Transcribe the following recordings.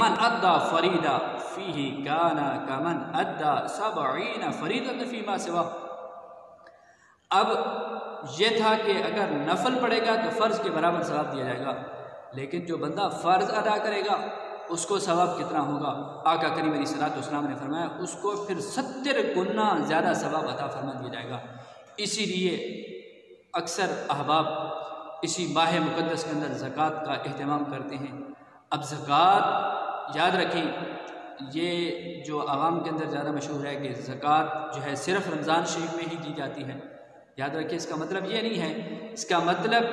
من ادا فریدہ فیہ کانا کمن ادا 70 فریدۃ فیما سوا۔ اب یہ تھا کہ اگر نفل پڑھے گا تو فرض کے برابر ثواب دیا جائے گا، لیکن جو بندہ فرض ادا کرے گا اس کو ثواب کتنا ہوگا؟ آقا کریم علیہ الصلوۃ والسلام نے فرمایا اس کو پھر 70 گنا زیادہ ثواب عطا فرما دیا جائے گا۔ اسی لیے اکثر احباب اسی ماہ مقدس کے اندر زکوٰۃ کا اہتمام کرتے ہیں۔ اب زکوٰۃ یاد رکھیں، یہ جو عوام کے اندر زیادہ مشہور ہے کہ زکوٰۃ جو ہے صرف رمضان شریف میں ہی دی جاتی ہے، یاد رکھیں اس کا مطلب یہ نہیں ہے۔ اس کا مطلب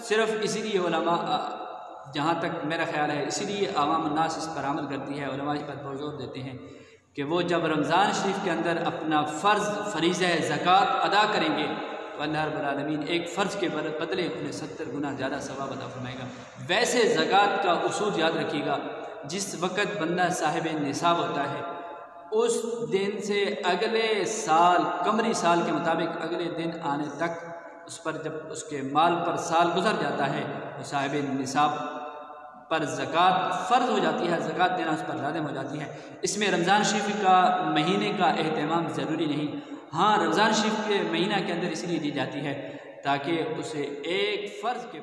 صرف اسی لیے علماء، جہاں تک میرا خیال ہے اسی لیے عوام الناس اس پر عمل کرتی ہے، علماء اس پر بہت زور دیتے ہیں کہ وہ جب رمضان شریف کے اندر اپنا فریضہ زکوٰۃ ادا کریں گے تو اللہ رب العالمین ایک فرض کے بدلے انہیں 70 گنا زیادہ ثواب عطا فرمائے گا۔ ویسے زکوٰۃ کا اصول یاد رکھیے گا، جس وقت بندہ صاحب نصاب ہوتا ہے اس دن سے اگلے سال قمری سال کے مطابق اگلے دن آنے تک اس پر جب اس کے مال پر سال گزر جاتا ہے تو صاحب نصاب پر زکوٰۃ فرض ہو جاتی ہے، زکوٰۃ دینا اس پر لازم ہو جاتی ہے۔ اس میں رمضان شریف کا مہینے کا اہتمام ضروری نہیں، ہاں رمضان شریف کے مہینہ کے اندر اس لیے دی جاتی ہے تاکہ اسے ایک فرض کے